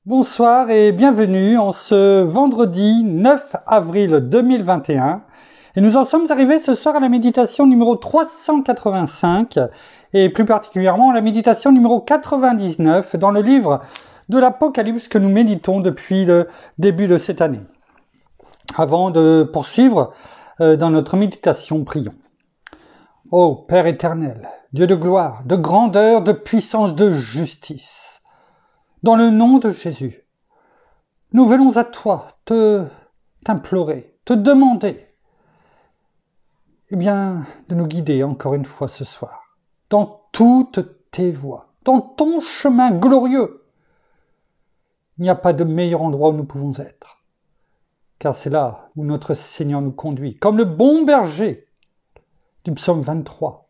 Bonsoir et bienvenue en ce vendredi 9 avril 2021. Et nous en sommes arrivés ce soir à la méditation numéro 385 et plus particulièrement à la méditation numéro 99 dans le livre de l'Apocalypse que nous méditons depuis le début de cette année. Avant de poursuivre dans notre méditation, prions. Ô Père éternel, Dieu de gloire, de grandeur, de puissance, de justice, dans le nom de Jésus, nous venons à toi t'implorer, te demander, de nous guider encore une fois ce soir, dans toutes tes voies, dans ton chemin glorieux. Il n'y a pas de meilleur endroit où nous pouvons être, car c'est là où notre Seigneur nous conduit, comme le bon berger du psaume 23.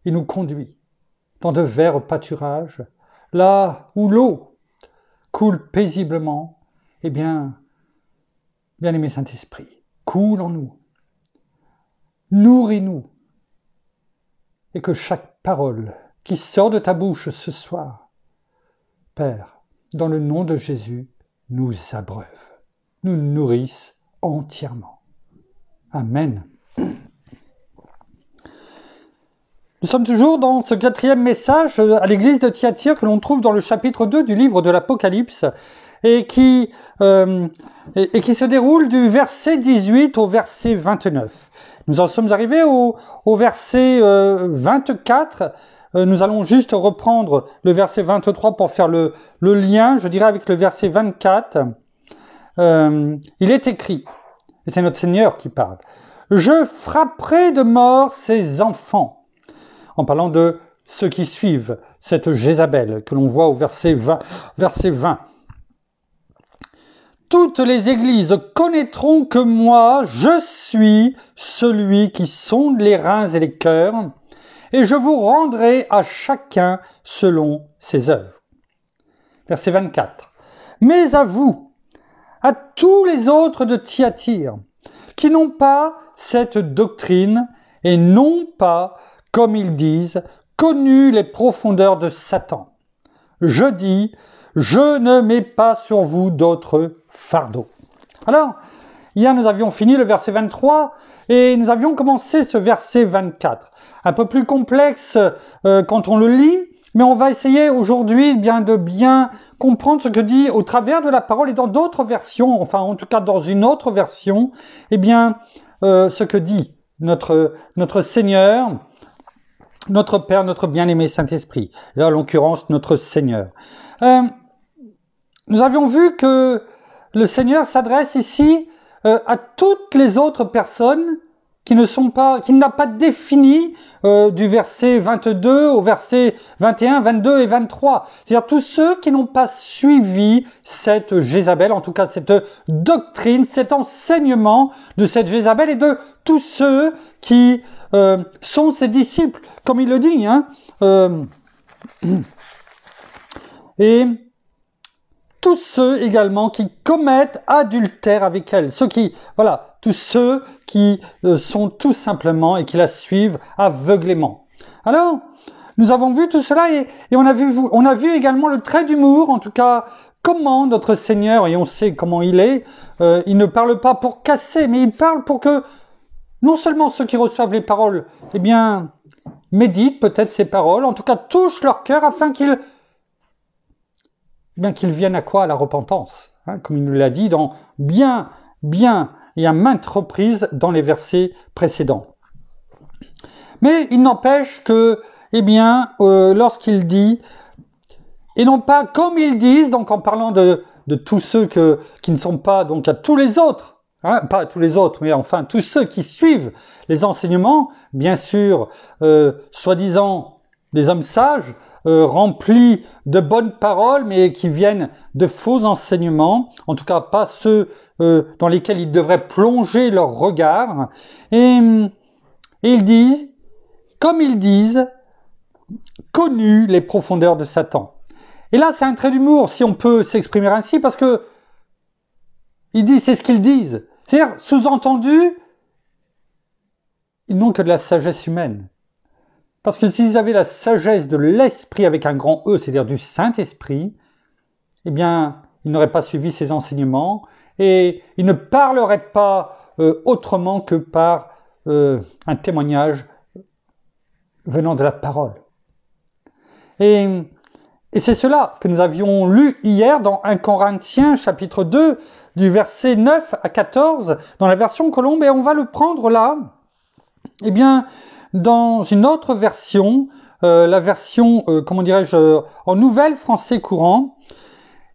Il nous conduit dans de verts pâturages, là où l'eau coule paisiblement, bien-aimé Saint-Esprit, coule en nous, nourris-nous, et que chaque parole qui sort de ta bouche ce soir, Père, dans le nom de Jésus, nous abreuve, nous nourrisse entièrement. Amen. Nous sommes toujours dans ce 4e message à l'église de Thyatire que l'on trouve dans le chapitre 2 du livre de l'Apocalypse et qui se déroule du verset 18 au verset 29. Nous en sommes arrivés au verset 24. Nous allons juste reprendre le verset 23 pour faire le lien, je dirais, avec le verset 24. Il est écrit, et c'est notre Seigneur qui parle, « Je frapperai de mort ces enfants » en parlant de ceux qui suivent cette Jézabel que l'on voit au verset 20. Toutes les églises connaîtront que moi, je suis celui qui sonde les reins et les cœurs, et je vous rendrai à chacun selon ses œuvres. Verset 24. Mais à vous, à tous les autres de Thyatire, qui n'ont pas cette doctrine et n'ont pas, comme ils disent, connu les profondeurs de Satan. Je dis, je ne mets pas sur vous d'autres fardeaux. Alors, hier nous avions fini le verset 23 et nous avions commencé ce verset 24. Un peu plus complexe quand on le lit, mais on va essayer aujourd'hui de bien comprendre ce que dit au travers de la parole et dans d'autres versions, enfin en tout cas dans une autre version, ce que dit notre Seigneur, notre Père, notre bien-aimé Saint-Esprit, là en l'occurrence notre Seigneur. Nous avions vu que le Seigneur s'adresse ici à toutes les autres personnes qui n'a pas défini du verset 22 au verset 21, 22 et 23. C'est-à-dire tous ceux qui n'ont pas suivi cette Jézabel, en tout cas cette doctrine, cet enseignement de cette Jézabel et de tous ceux qui sont ses disciples, comme il le dit, et tous ceux également qui commettent adultère avec elle, tous ceux qui sont tout simplement et qui la suivent aveuglément. Alors, nous avons vu tout cela et on a vu également le trait d'humour, en tout cas, comment notre Seigneur, et on sait comment il est, il ne parle pas pour casser, mais il parle pour que non seulement ceux qui reçoivent les paroles, méditent peut-être ces paroles, en tout cas touchent leur cœur afin qu'ils viennent à quoi? À la repentance, comme il nous l'a dit dans bien et à maintes reprises dans les versets précédents. Mais il n'empêche que, lorsqu'il dit, et non pas comme ils disent, donc en parlant de tous ceux qui ne sont pas, donc à tous les autres, pas tous les autres, mais enfin tous ceux qui suivent les enseignements, bien sûr, soi-disant des hommes sages, remplis de bonnes paroles, mais qui viennent de faux enseignements, en tout cas pas ceux dans lesquels ils devraient plonger leur regard. Et il dit, comme ils disent, connu les profondeurs de Satan. Et là, c'est un trait d'humour, si on peut s'exprimer ainsi, parce que il dit, c'est ce qu'ils disent. C'est-à-dire, sous-entendu, ils n'ont que de la sagesse humaine. Parce que s'ils avaient la sagesse de l'esprit avec un grand E, c'est-à-dire du Saint-Esprit, eh bien, il n'aurait pas suivi ses enseignements et il ne parlerait pas autrement que par un témoignage venant de la parole. Et c'est cela que nous avions lu hier dans 1 Corinthiens chapitre 2 du verset 9 à 14 dans la version Colombe, et on va le prendre là, eh bien, dans une autre version, la version, en Nouvelle Français courant.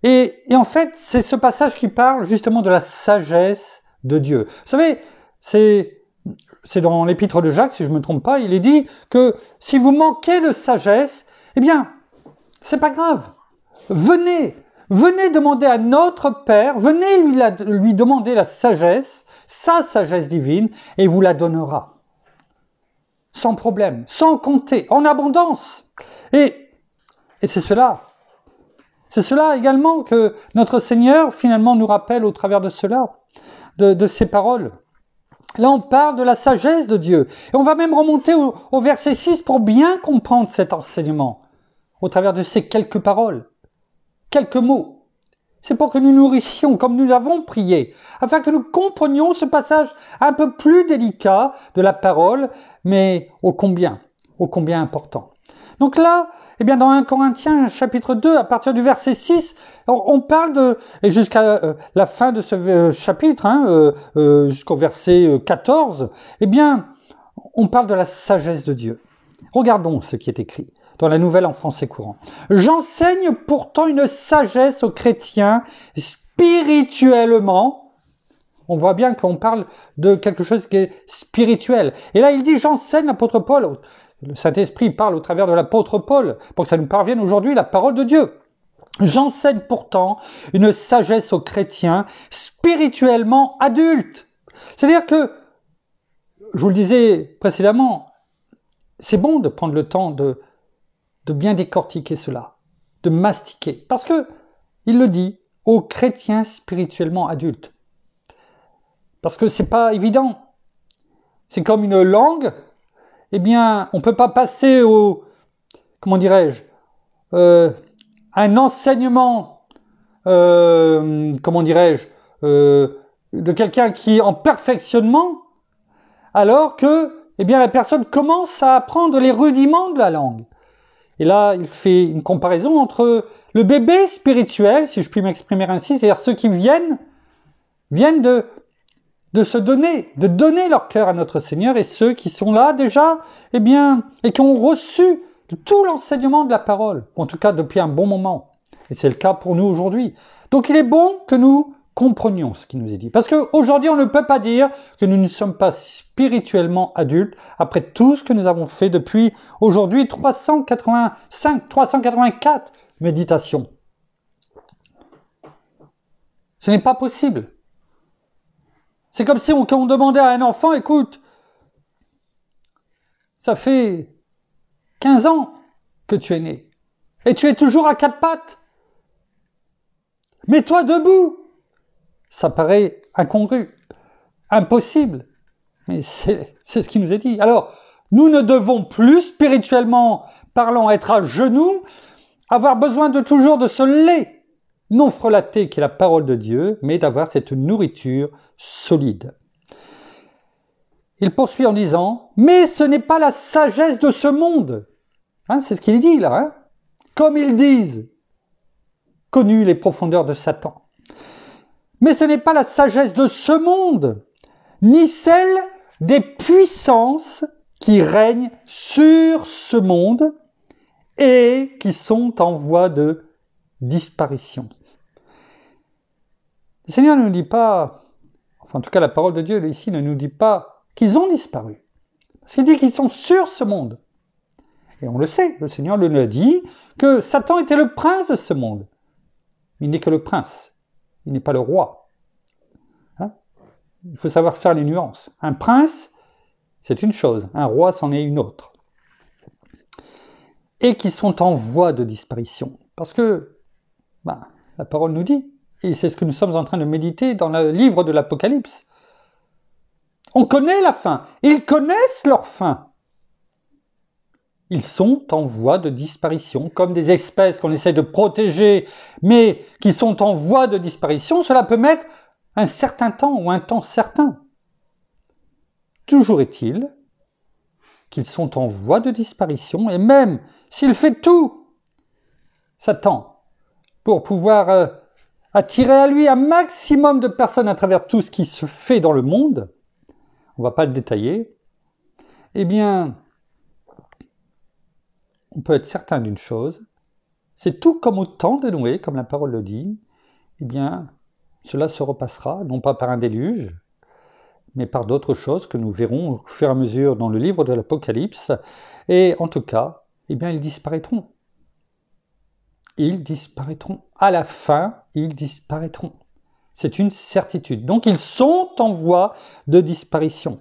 Et en fait, c'est ce passage qui parle justement de la sagesse de Dieu. Vous savez, c'est dans l'épître de Jacques, si je ne me trompe pas, il est dit que si vous manquez de sagesse, eh bien, c'est pas grave. Venez demander à notre Père, venez lui demander la sagesse, sa sagesse divine, et il vous la donnera. Sans problème, sans compter, en abondance. Et c'est cela. C'est cela également que notre Seigneur finalement nous rappelle au travers de cela, de ces paroles. Là, on parle de la sagesse de Dieu. Et on va même remonter au verset 6 pour bien comprendre cet enseignement, au travers de ces quelques paroles, quelques mots. C'est pour que nous nourrissions, comme nous avons prié, afin que nous comprenions ce passage un peu plus délicat de la parole, mais ô combien important. Donc là, eh bien, dans 1 Corinthiens chapitre 2, à partir du verset 6, on parle et jusqu'à la fin de ce chapitre, jusqu'au verset 14, eh bien, on parle de la sagesse de Dieu. Regardons ce qui est écrit dans la Nouvelle en français courant. « J'enseigne pourtant une sagesse aux chrétiens spirituellement. » On voit bien qu'on parle de quelque chose qui est spirituel. Et là, il dit « J'enseigne, l'apôtre Paul. » Le Saint-Esprit parle au travers de l'apôtre Paul pour que ça nous parvienne aujourd'hui la parole de Dieu. « J'enseigne pourtant une sagesse aux chrétiens spirituellement adultes. » C'est-à-dire que, je vous le disais précédemment, c'est bon de prendre le temps de bien décortiquer cela, de mastiquer. Parce que, il le dit, aux chrétiens spirituellement adultes. Parce que c'est pas évident. C'est comme une langue, eh bien, on peut pas passer un enseignement, de quelqu'un qui est en perfectionnement, alors que, eh bien, la personne commence à apprendre les rudiments de la langue. Et là, il fait une comparaison entre le bébé spirituel, si je puis m'exprimer ainsi, c'est-à-dire ceux qui viennent de se donner, de donner leur cœur à notre Seigneur, et ceux qui sont là déjà, eh bien, et qui ont reçu tout l'enseignement de la parole, en tout cas depuis un bon moment. Et c'est le cas pour nous aujourd'hui. Donc il est bon que nous comprenions ce qui nous est dit. Parce qu'aujourd'hui, on ne peut pas dire que nous ne sommes pas spirituellement adultes après tout ce que nous avons fait depuis aujourd'hui 384 méditations. Ce n'est pas possible. C'est comme si on demandait à un enfant, écoute, ça fait 15 ans que tu es né et tu es toujours à quatre pattes. Mets-toi debout. Ça paraît incongru, impossible, mais c'est ce qui nous est dit. Alors, nous ne devons plus, spirituellement parlant, être à genoux, avoir besoin de toujours de ce lait non frelaté qui est la parole de Dieu, mais d'avoir cette nourriture solide. Il poursuit en disant, mais ce n'est pas la sagesse de ce monde. C'est ce qu'il dit là. Comme ils disent, connu les profondeurs de Satan. Mais ce n'est pas la sagesse de ce monde, ni celle des puissances qui règnent sur ce monde et qui sont en voie de disparition. Le Seigneur ne nous dit pas, enfin en tout cas la parole de Dieu ici ne nous dit pas qu'ils ont disparu. Parce qu'il dit qu'ils sont sur ce monde. Et on le sait, le Seigneur nous a dit que Satan était le prince de ce monde. Il n'est que le prince, il n'est pas le roi. Il faut savoir faire les nuances. Un prince, c'est une chose, un roi, c'en est une autre. Et qui sont en voie de disparition. Parce que la parole nous dit, et c'est ce que nous sommes en train de méditer dans le livre de l'Apocalypse, on connaît la fin, ils connaissent leur fin. Ils sont en voie de disparition, comme des espèces qu'on essaie de protéger, mais qui sont en voie de disparition. Cela peut mettre un certain temps ou un temps certain. Toujours est-il qu'ils sont en voie de disparition, et même s'il fait tout, Satan, pour pouvoir attirer à lui un maximum de personnes à travers tout ce qui se fait dans le monde, on ne va pas le détailler, eh bien, on peut être certain d'une chose, c'est tout comme au temps de Noé, comme la parole le dit, eh bien, cela se repassera, non pas par un déluge, mais par d'autres choses que nous verrons au fur et à mesure dans le livre de l'Apocalypse, et en tout cas, eh bien, ils disparaîtront. Ils disparaîtront. À la fin, ils disparaîtront. C'est une certitude. Donc, ils sont en voie de disparition.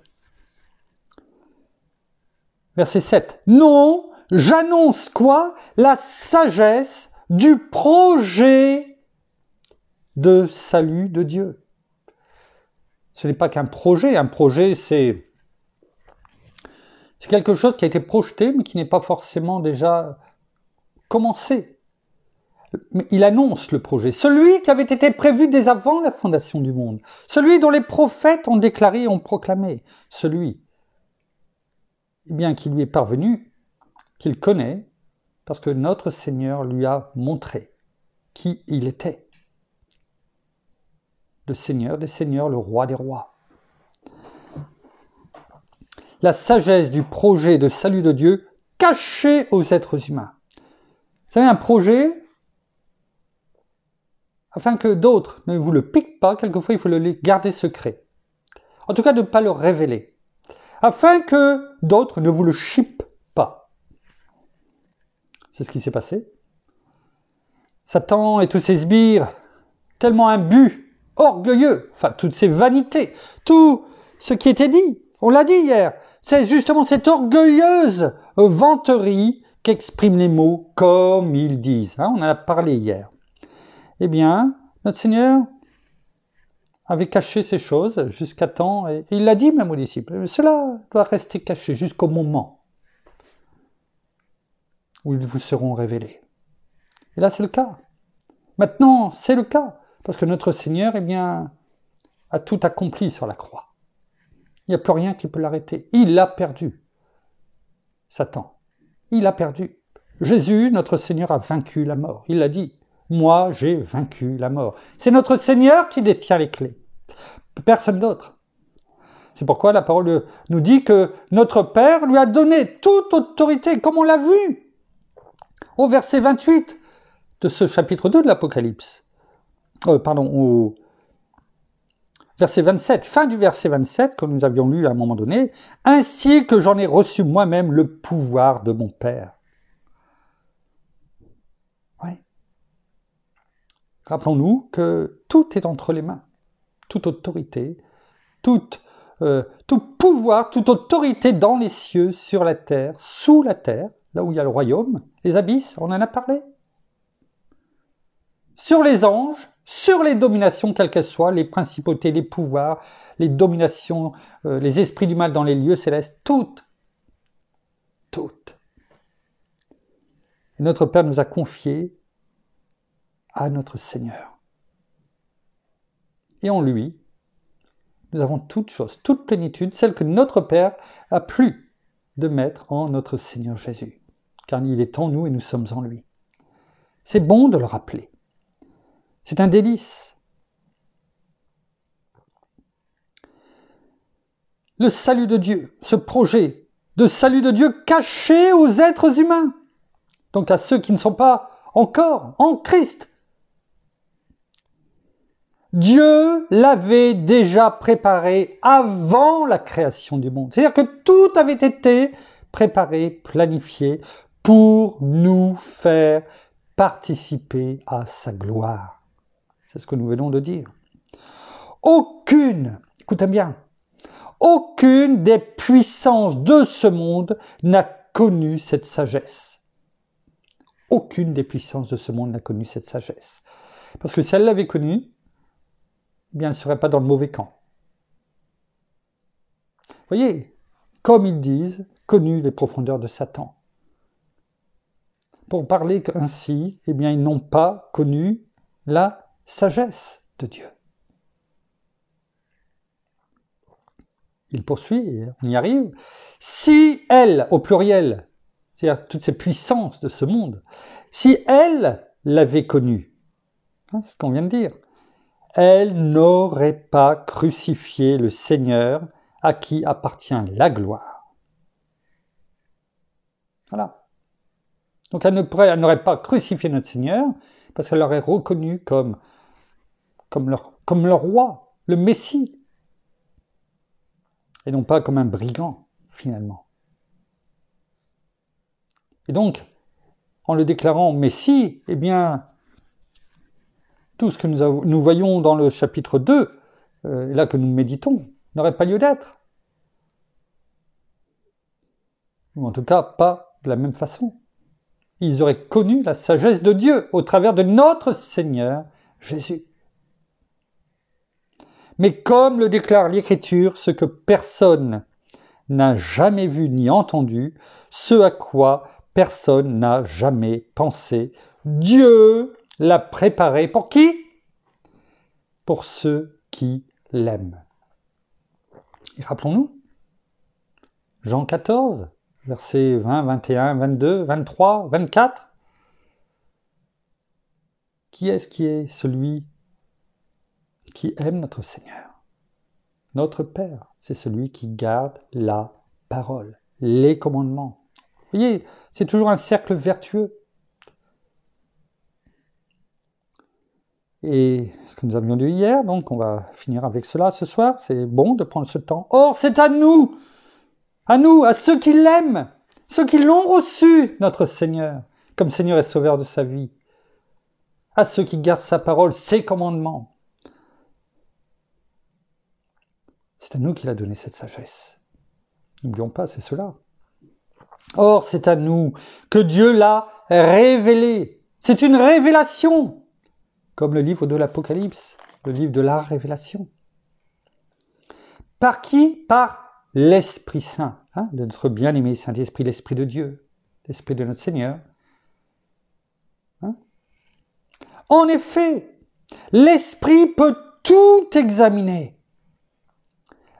Verset 7. Non, j'annonce quoi? La sagesse du projet de salut de Dieu. Ce n'est pas qu'un projet. Un projet, c'est quelque chose qui a été projeté, mais qui n'est pas forcément déjà commencé. Mais il annonce le projet. Celui qui avait été prévu dès avant la fondation du monde. Celui dont les prophètes ont déclaré et ont proclamé. Celui eh bien, qui lui est parvenu, qu'il connaît, parce que notre Seigneur lui a montré qui il était. Le Seigneur des Seigneurs, le Roi des Rois. La sagesse du projet de salut de Dieu caché aux êtres humains. Vous savez, un projet, afin que d'autres ne vous le piquent pas, quelquefois il faut le garder secret. En tout cas, de ne pas le révéler. Afin que d'autres ne vous le chippent pas. C'est ce qui s'est passé. Satan et tous ses sbires, tellement imbus, orgueilleux, enfin toutes ces vanités, tout ce qui était dit, on l'a dit hier, c'est justement cette orgueilleuse vanterie qu'expriment les mots comme ils disent. On en a parlé hier. Eh bien, notre Seigneur avait caché ces choses jusqu'à temps, et il l'a dit même aux disciples, cela doit rester caché jusqu'au moment où ils vous seront révélés. Et là, c'est le cas. Maintenant, c'est le cas, parce que notre Seigneur, eh bien, a tout accompli sur la croix. Il n'y a plus rien qui peut l'arrêter. Il a perdu. Satan. Il a perdu. Jésus, notre Seigneur, a vaincu la mort. Il l'a dit. Moi, j'ai vaincu la mort. C'est notre Seigneur qui détient les clés. Personne d'autre. C'est pourquoi la parole nous dit que notre Père lui a donné toute autorité, comme on l'a vu au verset 28 de ce chapitre 2 de l'Apocalypse. Au verset 27, fin du verset 27, que nous avions lu à un moment donné, « Ainsi que j'en ai reçu moi-même le pouvoir de mon Père. » Ouais. Rappelons-nous que tout est entre les mains. Toute autorité, tout pouvoir, toute autorité dans les cieux, sur la terre, sous la terre, là où il y a le royaume, les abysses, on en a parlé. Sur les anges, sur les dominations, quelles qu'elles soient, les principautés, les pouvoirs, les dominations, les esprits du mal dans les lieux célestes, toutes. Et notre Père nous a confié à notre Seigneur. Et en lui, nous avons toutes choses, toute plénitude, celle que notre Père a plu de mettre en notre Seigneur Jésus. Car il est en nous et nous sommes en lui. C'est bon de le rappeler. C'est un délice. Le salut de Dieu, ce projet de salut de Dieu caché aux êtres humains, donc à ceux qui ne sont pas encore en Christ. Dieu l'avait déjà préparé avant la création du monde. C'est-à-dire que tout avait été préparé, planifié pour nous faire participer à sa gloire. C'est ce que nous venons de dire. Écoutez bien, aucune des puissances de ce monde n'a connu cette sagesse. Aucune des puissances de ce monde n'a connu cette sagesse. Parce que si elle l'avait connue, eh bien, elle ne serait pas dans le mauvais camp. Vous voyez, comme ils disent, connu les profondeurs de Satan. pour parler ainsi, eh bien, ils n'ont pas connu la sagesse de Dieu. Il poursuit, et on y arrive. Si elle, au pluriel, c'est-à-dire toutes ces puissances de ce monde, si elle l'avait connu, c'est ce qu'on vient de dire, elle n'aurait pas crucifié le Seigneur à qui appartient la gloire. Voilà. Donc elle n'aurait pas crucifié notre Seigneur parce qu'elle l'aurait reconnu comme le roi, le Messie, et non pas comme un brigand, finalement. Et donc, en le déclarant Messie, eh bien, tout ce que nous voyons dans le chapitre 2, et là que nous méditons, n'aurait pas lieu d'être. Ou en tout cas, pas de la même façon. Ils auraient connu la sagesse de Dieu au travers de notre Seigneur Jésus. Mais comme le déclare l'Écriture, ce que personne n'a jamais vu ni entendu, ce à quoi personne n'a jamais pensé, Dieu l'a préparé pour qui? Pour ceux qui l'aiment. Et rappelons-nous, Jean 14, versets 20, 21, 22, 23, 24. Qui est celui qui aime notre Seigneur? Notre Père, c'est celui qui garde la parole, les commandements. Vous voyez, c'est toujours un cercle vertueux. Et ce que nous avions dit hier, donc on va finir avec cela ce soir, c'est bon de prendre ce temps. Or, c'est à nous, à ceux qui l'aiment, ceux qui l'ont reçu, notre Seigneur, comme Seigneur et Sauveur de sa vie, à ceux qui gardent sa parole, ses commandements. C'est à nous qu'il a donné cette sagesse. N'oublions pas, c'est cela. Or, c'est à nous que Dieu l'a révélé. C'est une révélation. Comme le livre de l'Apocalypse, le livre de la Révélation. Par qui? Par l'Esprit Saint, de notre bien-aimé Saint-Esprit, l'Esprit de Dieu, l'Esprit de notre Seigneur. En effet, l'Esprit peut tout examiner,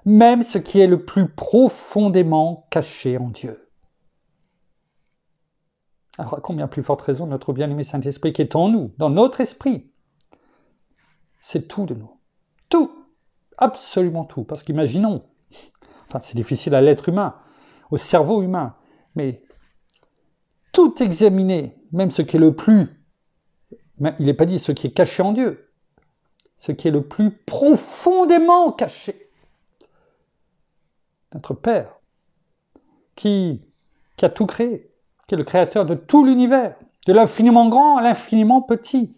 même ce qui est le plus profondément caché en Dieu. Alors, à combien plus forte raison notre bien-aimé Saint-Esprit qui est en nous, dans notre esprit, c'est tout de nous. Tout. Absolument tout. Parce qu'imaginons, c'est difficile à l'être humain, au cerveau humain, mais tout examiner, même ce qui est le plus, il n'est pas dit ce qui est caché en Dieu, ce qui est le plus profondément caché. Notre Père, qui a tout créé, qui est le créateur de tout l'univers, de l'infiniment grand à l'infiniment petit.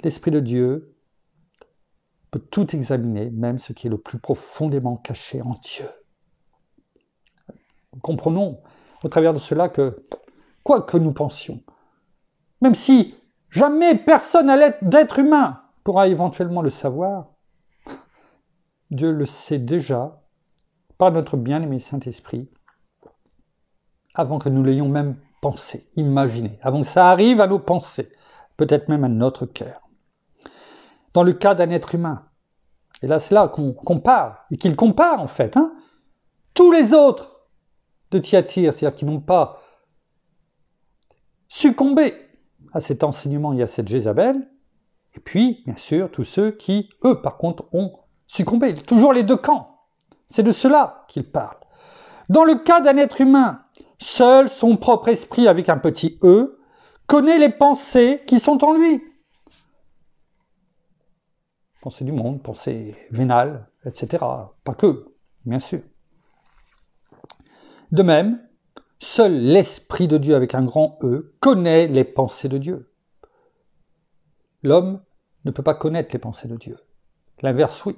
L'Esprit de Dieu peut tout examiner, même ce qui est le plus profondément caché en Dieu. Comprenons au travers de cela que, quoi que nous pensions, même si jamais personne d'être humain pourra éventuellement le savoir, Dieu le sait déjà par notre bien-aimé Saint-Esprit, avant que nous l'ayons même pensé, imaginé, avant que ça arrive à nos pensées, peut-être même à notre cœur. Dans le cas d'un être humain, et là c'est là qu'on compare, et qu'il compare en fait, tous les autres de Thyatire, c'est-à-dire qui n'ont pas succombé à cet enseignement et à cette Jézabel, et puis bien sûr tous ceux qui, eux par contre, ont succombé, toujours les deux camps, c'est de cela qu'il parle. Dans le cas d'un être humain, seul son propre esprit avec un petit E connaît les pensées qui sont en lui. Pensées du monde, pensées vénales, etc. Pas que, bien sûr. De même, seul l'Esprit de Dieu avec un grand E connaît les pensées de Dieu. L'homme ne peut pas connaître les pensées de Dieu. L'inverse, oui.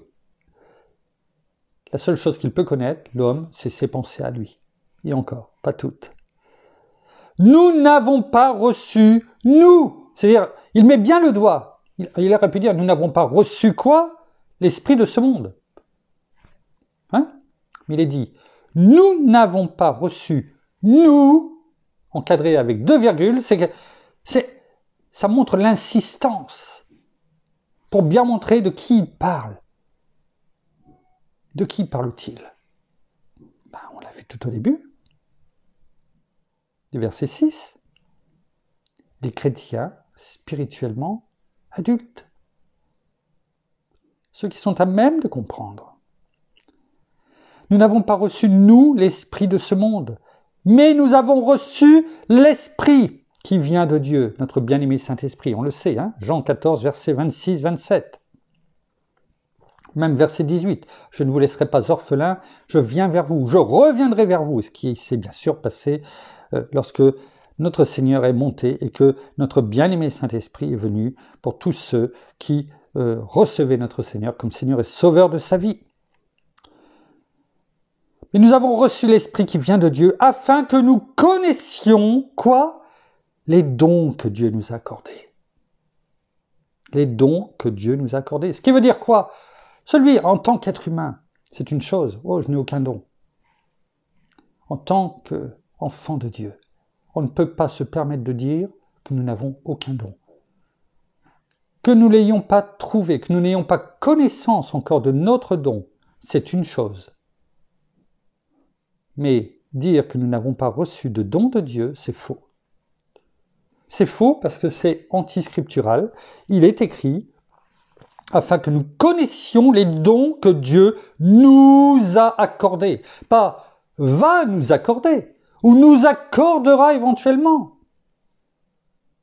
La seule chose qu'il peut connaître, l'homme, c'est ses pensées à lui. Et encore, pas toutes. Nous n'avons pas reçu, nous, c'est-à-dire, il met bien le doigt. Il aurait pu dire, nous n'avons pas reçu quoi? L'esprit de ce monde. Mais il est dit, nous n'avons pas reçu, nous, encadré avec 2 virgules, ça montre l'insistance pour bien montrer de qui il parle. De qui parle-t-il? On l'a vu tout au début, du verset 6. Les chrétiens spirituellement adultes. Ceux qui sont à même de comprendre. Nous n'avons pas reçu, nous, l'esprit de ce monde, mais nous avons reçu l'esprit qui vient de Dieu, notre bien-aimé Saint-Esprit. On le sait, hein? Jean 14, versets 26-27. Même verset 18. Je ne vous laisserai pas orphelins, je viens vers vous, je reviendrai vers vous. Ce qui s'est bien sûr passé lorsque notre Seigneur est monté et que notre bien-aimé Saint-Esprit est venu pour tous ceux qui recevaient notre Seigneur comme Seigneur et Sauveur de sa vie. Et nous avons reçu l'Esprit qui vient de Dieu afin que nous connaissions quoi? Les dons que Dieu nous a accordés. Les dons que Dieu nous a accordés. Ce qui veut dire quoi? Celui, en tant qu'être humain, c'est une chose. Oh, je n'ai aucun don. En tant qu'enfant de Dieu, on ne peut pas se permettre de dire que nous n'avons aucun don. Que nous ne l'ayons pas trouvé, que nous n'ayons pas connaissance encore de notre don, c'est une chose. Mais dire que nous n'avons pas reçu de don de Dieu, c'est faux. C'est faux parce que c'est anti-scriptural. Il est écrit afin que nous connaissions les dons que Dieu nous a accordés. Pas va nous accorder ou nous accordera éventuellement.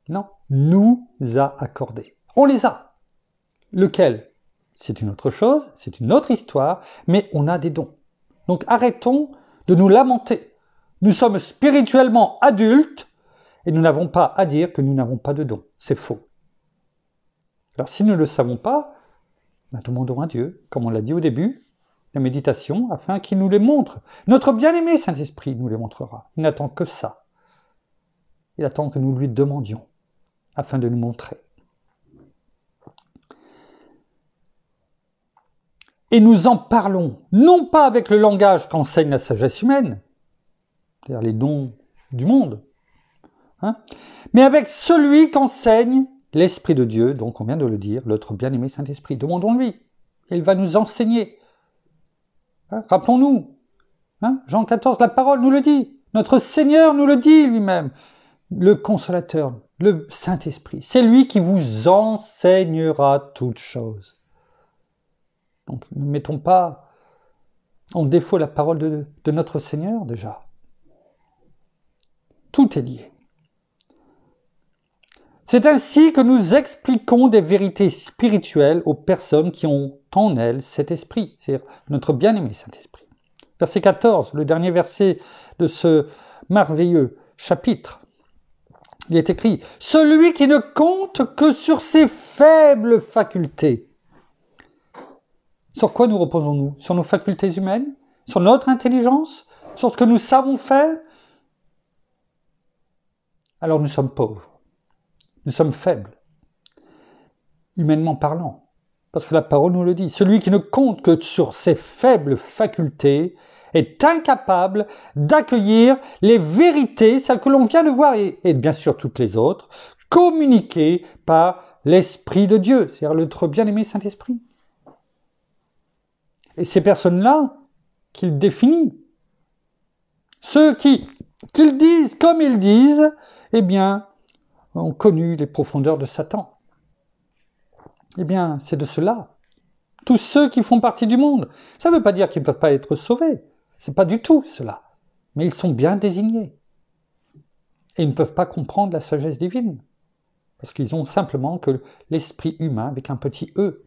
Non, nous a accordés. On les a. Lequel? C'est une autre chose, c'est une autre histoire, mais on a des dons. Donc arrêtons de nous lamenter. Nous sommes spirituellement adultes et nous n'avons pas à dire que nous n'avons pas de dons. C'est faux. Alors si nous ne le savons pas, demandons à Dieu, comme on l'a dit au début, la méditation, afin qu'il nous les montre. Notre bien-aimé Saint-Esprit nous les montrera. Il n'attend que ça. Il attend que nous lui demandions, afin de nous montrer. Et nous en parlons, non pas avec le langage qu'enseigne la sagesse humaine, c'est-à-dire les dons du monde, mais avec celui qu'enseigne l'Esprit de Dieu, donc on vient de le dire, notre bien-aimé Saint-Esprit. Demandons-lui, il va nous enseigner. Rappelons-nous, Jean 14, la parole nous le dit, notre Seigneur nous le dit lui-même, le Consolateur, le Saint-Esprit, c'est lui qui vous enseignera toutes choses. Donc ne mettons pas en défaut la parole de notre Seigneur déjà. Tout est lié. C'est ainsi que nous expliquons des vérités spirituelles aux personnes qui ont en elles cet esprit, c'est-à-dire notre bien-aimé Saint-Esprit. Verset 14, le dernier verset de ce merveilleux chapitre. Il est écrit « Celui qui ne compte que sur ses faibles facultés ». Sur quoi nous reposons-nous? Sur nos facultés humaines? Sur notre intelligence? Sur ce que nous savons faire? Alors nous sommes pauvres. Nous sommes faibles, humainement parlant. Parce que la parole nous le dit. Celui qui ne compte que sur ses faibles facultés est incapable d'accueillir les vérités, celles que l'on vient de voir, et bien sûr toutes les autres, communiquées par l'Esprit de Dieu, c'est-à-dire notre bien-aimé Saint-Esprit. Et ces personnes-là, qu'il définit, ceux qu'ils disent comme ils disent, eh bien, ont connu les profondeurs de Satan. Eh bien, c'est de cela. Tous ceux qui font partie du monde. Ça ne veut pas dire qu'ils ne peuvent pas être sauvés. Ce n'est pas du tout cela. Mais ils sont bien désignés. Et ils ne peuvent pas comprendre la sagesse divine. Parce qu'ils ont simplement que l'esprit humain avec un petit « e ».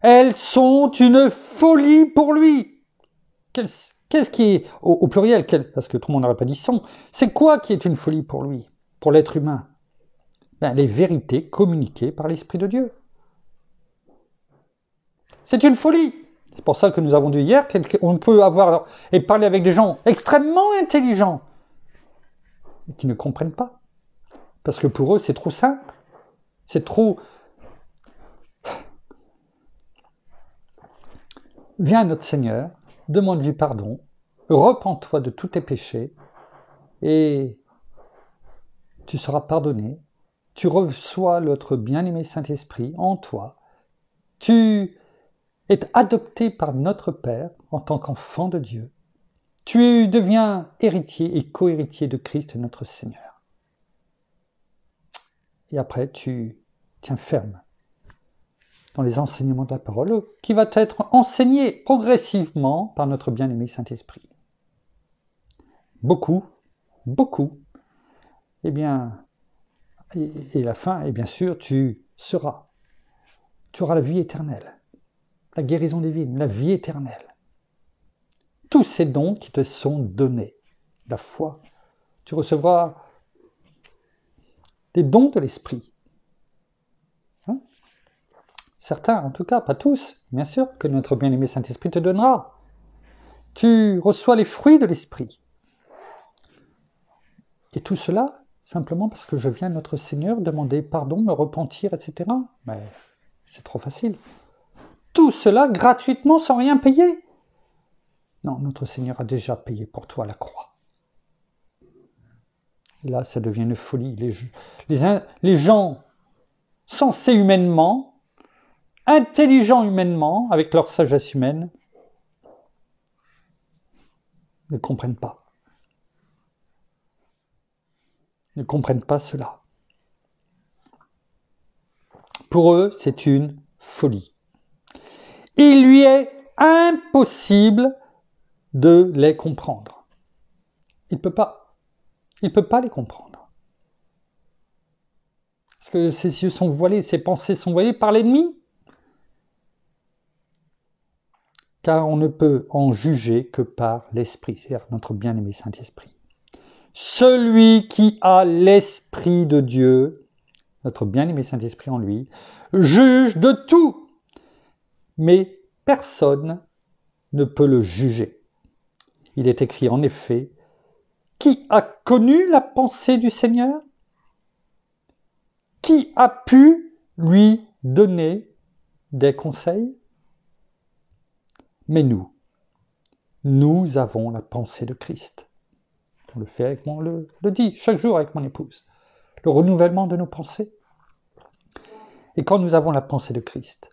Elles sont une folie pour lui. Qu'est-ce qui est, au pluriel, parce que tout le monde n'aurait pas dit son, c'est quoi qui est une folie pour lui, pour l'être humain? Les vérités communiquées par l'Esprit de Dieu. C'est une folie. C'est pour ça que nous avons dit hier qu'on peut avoir et parler avec des gens extrêmement intelligents, mais qui ne comprennent pas. Parce que pour eux, c'est trop simple. C'est trop... Viens à notre Seigneur, demande-lui pardon, repens-toi de tous tes péchés, et tu seras pardonné. Tu reçois notre bien-aimé Saint-Esprit en toi. Tu es adopté par notre Père en tant qu'enfant de Dieu. Tu deviens héritier et co-héritier de Christ notre Seigneur. Et après, tu tiens ferme dans les enseignements de la parole qui va être enseigné progressivement par notre bien-aimé Saint-Esprit. Beaucoup, eh bien, et la fin, et bien sûr, tu auras la vie éternelle, la guérison divine, la vie éternelle. Tous ces dons qui te sont donnés, la foi, tu recevras les dons de l'Esprit. Certains, en tout cas, pas tous, bien sûr, que notre bien-aimé Saint-Esprit te donnera. Tu reçois les fruits de l'Esprit. Et tout cela, simplement parce que je viens à notre Seigneur demander pardon, me repentir, etc. Mais c'est trop facile. Tout cela gratuitement, sans rien payer. Non, notre Seigneur a déjà payé pour toi la croix. Et là, ça devient une folie. Les gens sensés humainement, intelligents humainement, avec leur sagesse humaine, ne comprennent pas. Ne comprennent pas cela. Pour eux, c'est une folie. Il lui est impossible de les comprendre. Il ne peut pas. Il ne peut pas les comprendre. Parce que ses yeux sont voilés, ses pensées sont voilées par l'ennemi. Car on ne peut en juger que par l'Esprit, c'est-à-dire notre bien-aimé Saint-Esprit. Celui qui a l'Esprit de Dieu, notre bien-aimé Saint-Esprit en lui, juge de tout, mais personne ne peut le juger. Il est écrit en effet, qui a connu la pensée du Seigneur? Qui a pu lui donner des conseils? Mais nous avons la pensée de Christ. On le fait on le dit chaque jour avec mon épouse. Le renouvellement de nos pensées. Et quand nous avons la pensée de Christ,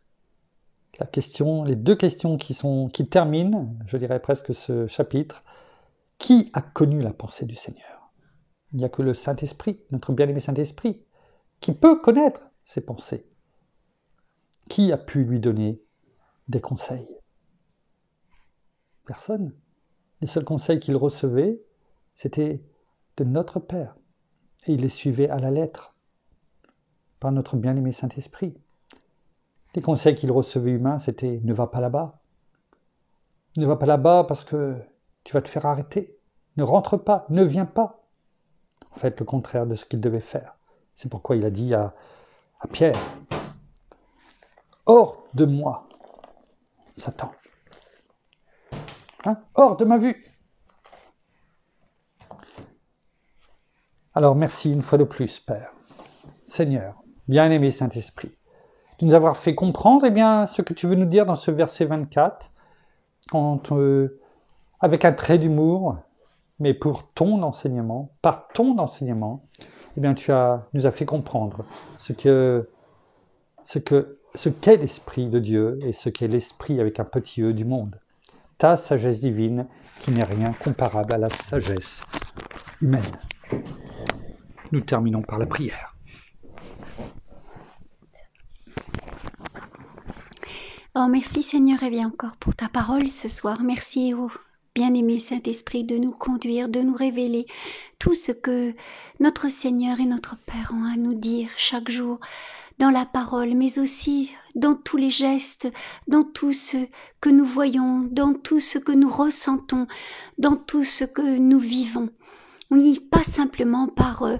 les deux questions qui terminent, je dirais presque ce chapitre, qui a connu la pensée du Seigneur? Il n'y a que le Saint-Esprit, notre bien-aimé Saint-Esprit, qui peut connaître ses pensées. Qui a pu lui donner des conseils? Personne. Les seuls conseils qu'il recevait, c'était de notre Père. Et il les suivait à la lettre, par notre bien-aimé Saint-Esprit. Les conseils qu'il recevait humains, c'était « ne va pas là-bas ». Ne va pas là-bas parce que tu vas te faire arrêter. Ne rentre pas, ne viens pas. En fait, le contraire de ce qu'il devait faire. C'est pourquoi il a dit à Pierre, « Hors de moi, Satan ». Hors de ma vue. Alors merci une fois de plus, Père, Seigneur, bien-aimé Saint-Esprit, de nous avoir fait comprendre ce que tu veux nous dire dans ce verset 24, avec un trait d'humour, mais pour ton enseignement, par ton enseignement, tu nous as fait comprendre ce qu'est l'Esprit de Dieu et ce qu'est l'Esprit avec un petit e du monde. Ta sagesse divine qui n'est rien comparable à la sagesse humaine. Nous terminons par la prière. Oh, merci Seigneur, et bien encore pour ta parole ce soir. Merci au bien-aimé Saint-Esprit de nous conduire, de nous révéler tout ce que notre Seigneur et notre Père ont à nous dire chaque jour dans la parole, mais aussi dans tous les gestes, dans tout ce que nous voyons, dans tout ce que nous ressentons, dans tout ce que nous vivons. Oui, pas simplement par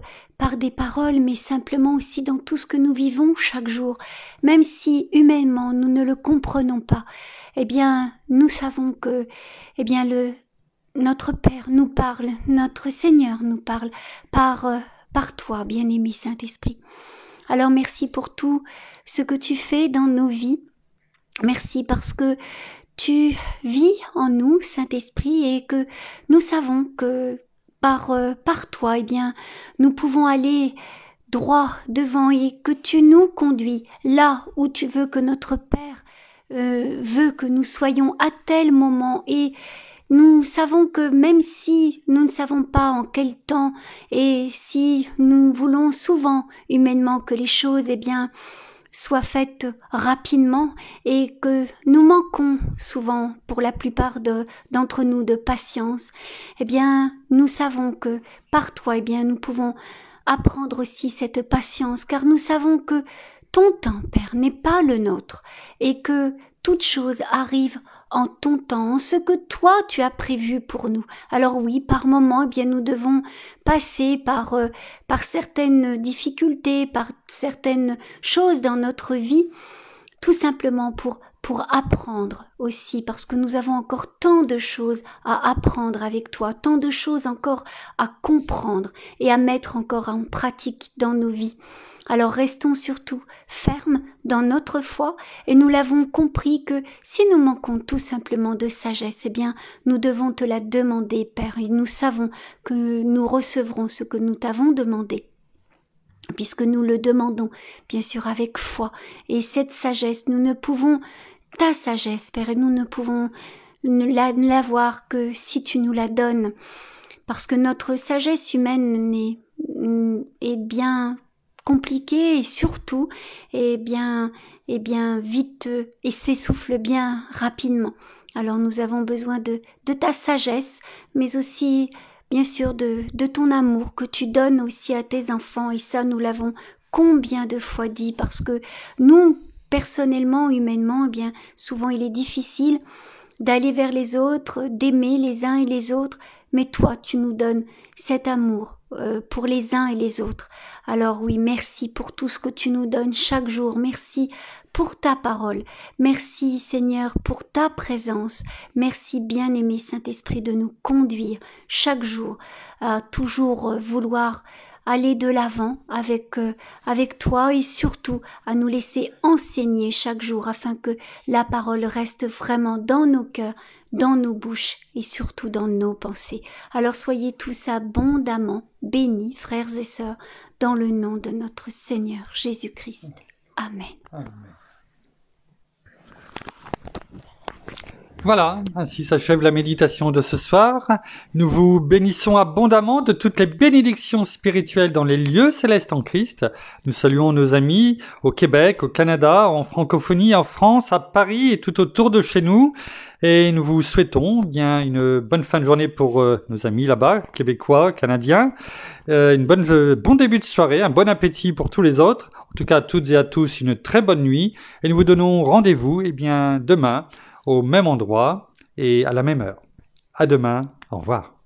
des paroles, mais simplement aussi dans tout ce que nous vivons chaque jour. Même si humainement nous ne le comprenons pas, nous savons que notre Père nous parle, notre Seigneur nous parle par toi, bien-aimé Saint-Esprit. Alors merci pour tout ce que tu fais dans nos vies. Merci parce que tu vis en nous, Saint-Esprit, et que nous savons que par toi, eh bien, nous pouvons aller droit devant et que tu nous conduis là où tu veux que notre Père veut que nous soyons à tel moment. Et nous savons que même si nous ne savons pas en quel temps et si nous voulons souvent humainement que les choses, eh bien, soient faites rapidement et que nous manquons souvent pour la plupart d'entre nous de patience, eh bien, nous savons que par toi, eh bien, nous pouvons apprendre aussi cette patience, car nous savons que ton temps, Père, n'est pas le nôtre et que toute chose arrive en ton temps, en ce que toi tu as prévu pour nous. Alors oui, par moments, eh bien, nous devons passer par certaines difficultés, par certaines choses dans notre vie, tout simplement pour apprendre aussi, parce que nous avons encore tant de choses à apprendre avec toi, tant de choses encore à comprendre et à mettre encore en pratique dans nos vies. Alors restons surtout fermes dans notre foi et nous l'avons compris que si nous manquons tout simplement de sagesse, eh bien nous devons te la demander, Père, et nous savons que nous recevrons ce que nous t'avons demandé, puisque nous le demandons bien sûr avec foi. Et cette sagesse, nous ne pouvons, ta sagesse, Père, et nous ne pouvons l'avoir que si tu nous la donnes, parce que notre sagesse humaine est bien compliqué et surtout bien vite et s'essouffle bien rapidement. Alors nous avons besoin de ta sagesse, mais aussi bien sûr de ton amour que tu donnes aussi à tes enfants, et ça nous l'avons combien de fois dit, parce que nous personnellement, humainement, eh bien souvent il est difficile d'aller vers les autres, d'aimer les uns et les autres, mais toi tu nous donnes cet amour pour les uns et les autres. Alors oui, merci pour tout ce que tu nous donnes chaque jour, merci pour ta parole, merci Seigneur pour ta présence, merci bien-aimé Saint-Esprit de nous conduire chaque jour à toujours vouloir aller de l'avant avec toi, et surtout à nous laisser enseigner chaque jour afin que la parole reste vraiment dans nos cœurs, dans nos bouches et surtout dans nos pensées. Alors soyez tous abondamment bénis, frères et sœurs, dans le nom de notre Seigneur Jésus-Christ. Amen. Amen. Voilà, ainsi s'achève la méditation de ce soir. Nous vous bénissons abondamment de toutes les bénédictions spirituelles dans les lieux célestes en Christ. Nous saluons nos amis au Québec, au Canada, en francophonie, en France, à Paris et tout autour de chez nous. Et nous vous souhaitons bien une bonne fin de journée pour nos amis là-bas, québécois, canadiens. Bon début de soirée, un bon appétit pour tous les autres. En tout cas, à toutes et à tous, une très bonne nuit. Et nous vous donnons rendez-vous demain, au même endroit et à la même heure. À demain, au revoir.